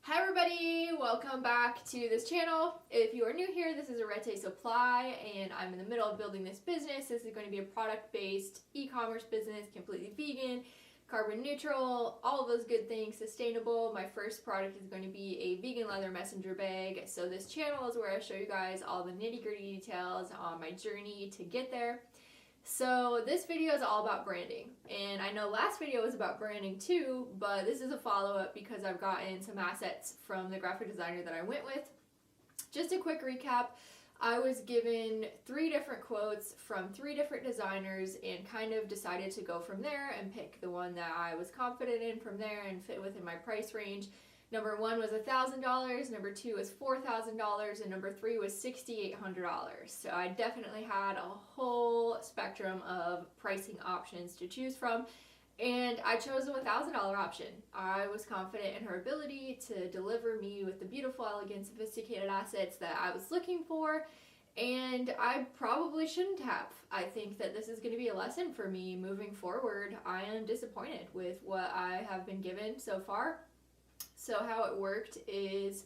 Hi everybody, welcome back to this channel. If you are new here, this is Arete Supply and I'm in the middle of building this business. This is going to be a product-based e-commerce business, completely vegan, carbon neutral, all of those good things, sustainable. My first product is going to be a vegan leather messenger bag. So this channel is where I show you guys all the nitty-gritty details on my journey to get there. So this video is all about branding, and I know last video was about branding too, but this is a follow-up because I've gotten some assets from the graphic designer that I went with. Just a quick recap, I was given 3 different quotes from 3 different designers and kind of decided to go from there and pick the one that I was confident in from there and fit within my price range. Number 1 was $1,000, number 2 was $4,000, and number 3 was $6,800. So I definitely had a whole spectrum of pricing options to choose from, and I chose the $1,000 option. I was confident in her ability to deliver me with the beautiful, elegant, sophisticated assets that I was looking for, and I probably shouldn't have. I think that this is going to be a lesson for me moving forward. I am disappointed with what I have been given so far. So how it worked is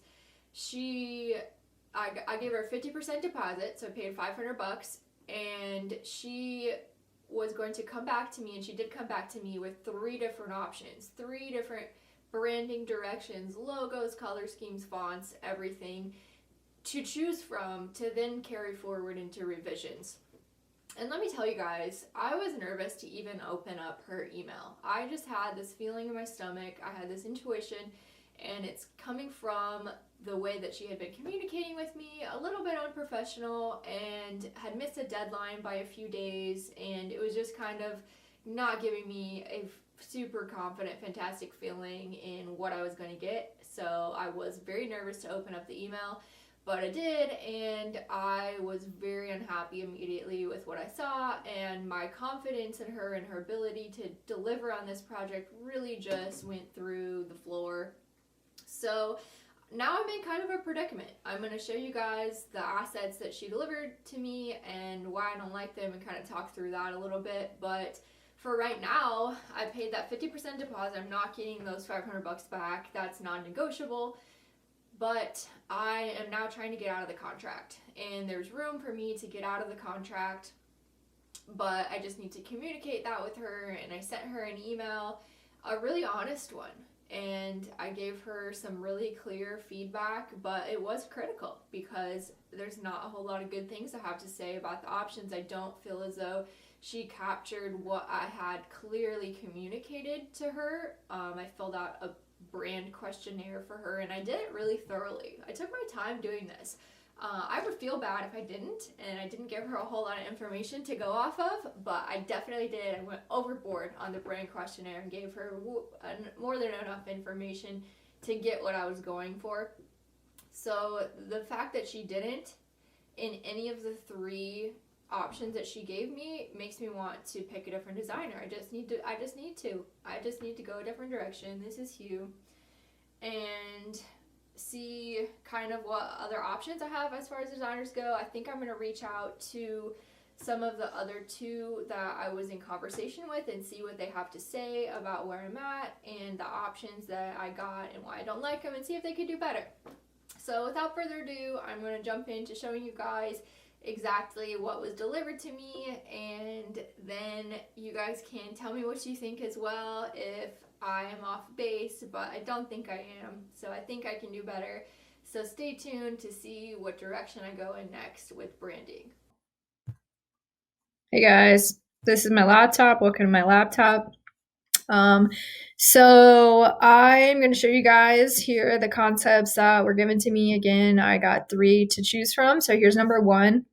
I gave her a 50% deposit, so I paid 500 bucks, and she was going to come back to me, and she did come back to me with 3 different options, 3 different branding directions, logos, color schemes, fonts, everything to choose from to then carry forward into revisions. And let me tell you guys, I was nervous to even open up her email. I just had this feeling in my stomach. I had this intuition, and it's coming from the way that she had been communicating with me, a little bit unprofessional, and had missed a deadline by a few days, and it was just kind of not giving me a super confident, fantastic feeling in what I was going to get. So I was very nervous to open up the email, but I did, and I was very unhappy immediately with what I saw, and my confidence in her and her ability to deliver on this project really just went through the floor. So now I'm in kind of a predicament. I'm going to show you guys the assets that she delivered to me and why I don't like them, and kind of talk through that a little bit. But for right now, I paid that 50% deposit. I'm not getting those 500 bucks back. That's non-negotiable. But I am now trying to get out of the contract, and there's room for me to get out of the contract, but I just need to communicate that with her. And I sent her an email, a really honest one, and I gave her some really clear feedback, but it was critical because there's not a whole lot of good things I have to say about the options. I don't feel as though she captured what I had clearly communicated to her. I filled out a brand questionnaire for her, and I did it really thoroughly. I took my time doing this. I would feel bad if I didn't, and I didn't give her a whole lot of information to go off of, but I definitely did. I went overboard on the brand questionnaire and gave her more than enough information to get what I was going for. So the fact that she didn't in any of the 3 options that she gave me makes me want to pick a different designer. I just need to go a different direction. This is Hugh, and see kind of what other options I have as far as designers go. I think I'm going to reach out to some of the other 2 that I was in conversation with and see what they have to say about where I'm at and the options that I got and why I don't like them, and see if they could do better. So without further ado, I'm going to jump into showing you guys exactly what was delivered to me, and then you guys can tell me what you think as well if I am off base, but I don't think I am, so I think I can do better. So stay tuned to see what direction I go in next with branding. Hey guys, this is my laptop. Welcome to my laptop. Um, so I'm going to show you guys here the concepts that were given to me. Again, I got 3 to choose from. So here's number 1.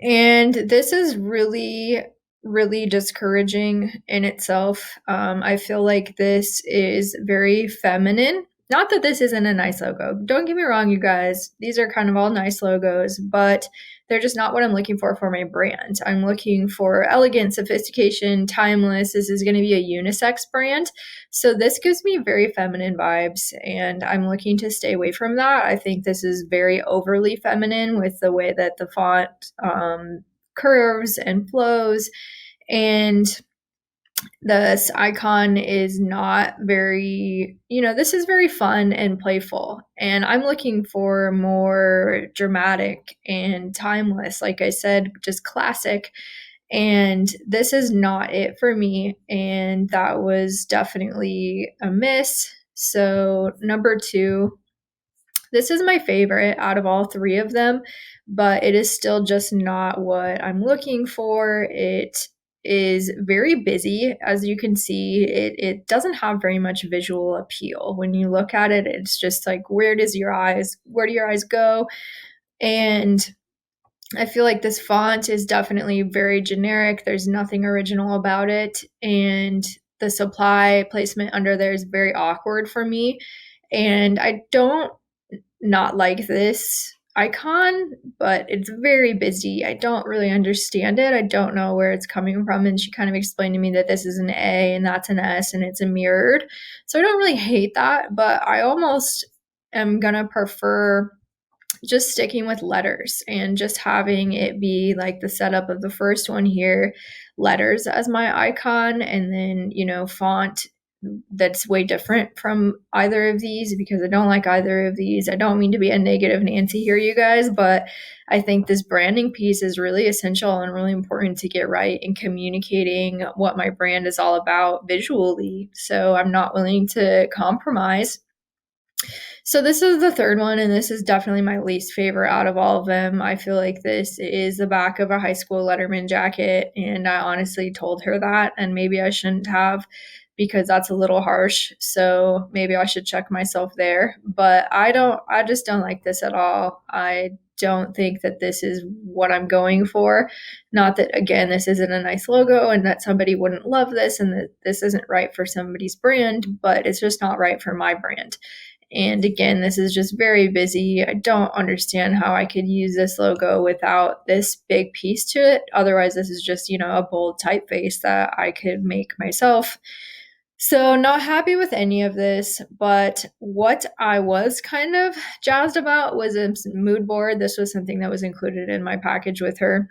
And this is really, really discouraging in itself. I feel like this is very feminine. Not that this isn't a nice logo. Don't get me wrong, you guys. These are kind of all nice logos, but they're just not what I'm looking for my brand. I'm looking for elegant, sophistication, timeless. This is going to be a unisex brand. So this gives me very feminine vibes, and I'm looking to stay away from that. I think this is very overly feminine with the way that the font curves and flows. And this icon is not very, this is very fun and playful. And I'm looking for more dramatic and timeless, like I said, just classic. And this is not it for me. And that was definitely a miss. So, number two, this is my favorite out of all three of them, but it is still just not what I'm looking for. It is very busy. As you can see, it doesn't have very much visual appeal. When you look at it, it's just like, where do your eyes go? And I feel like this font is definitely very generic. There's nothing original about it. And the supply placement under there is very awkward for me. And I don't not like this icon, but it's very busy. I don't really understand it. I don't know where it's coming from. And she kind of explained to me that this is an A and that's an S and it's a mirrored. So I don't really hate that, but I almost am going to prefer just sticking with letters and just having it be like the setup of the first one here, letters as my icon, and then, font that's way different from either of these because I don't like either of these. I don't mean to be a negative Nancy here, you guys, but I think this branding piece is really essential and really important to get right in communicating what my brand is all about visually. So I'm not willing to compromise. So this is the third one, and this is definitely my least favorite out of all of them. I feel like this is the back of a high school Letterman jacket, and I honestly told her that, and maybe I shouldn't have because that's a little harsh. So maybe I should check myself there. But I just don't like this at all. I don't think that this is what I'm going for. Not that, again, this isn't a nice logo and that somebody wouldn't love this and that this isn't right for somebody's brand, but it's just not right for my brand. And again, this is just very busy. I don't understand how I could use this logo without this big piece to it. Otherwise, this is just, a bold typeface that I could make myself. So, not happy with any of this, but what I was kind of jazzed about was a mood board. This was something that was included in my package with her.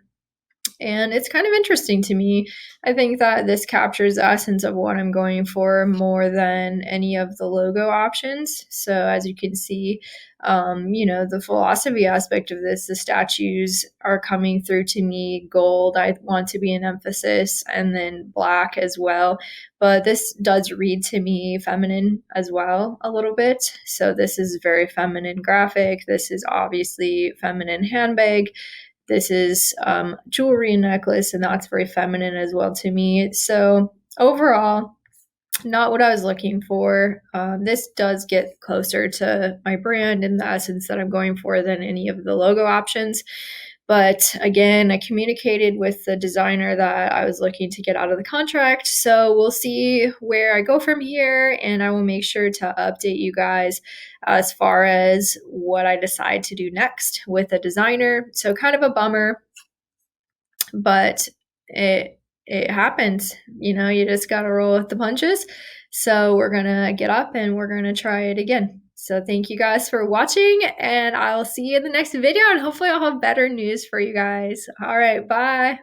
And it's kind of interesting to me. I think that this captures the essence of what I'm going for more than any of the logo options. So, as you can see, the philosophy aspect of this, the statues are coming through to me. Gold, I want to be an emphasis, and then black as well. But this does read to me feminine as well, a little bit. So, this is very feminine graphic. This is obviously feminine handbag. This is jewelry and necklace, and that's very feminine as well to me. So overall, not what I was looking for. This does get closer to my brand and the essence that I'm going for than any of the logo options. But again, I communicated with the designer that I was looking to get out of the contract. So we'll see where I go from here, and I will make sure to update you guys as far as what I decide to do next with the designer. So kind of a bummer, but it happens. You just got to roll with the punches. So we're going to get up and we're going to try it again. So thank you guys for watching, and I'll see you in the next video, and hopefully I'll have better news for you guys. All right, bye.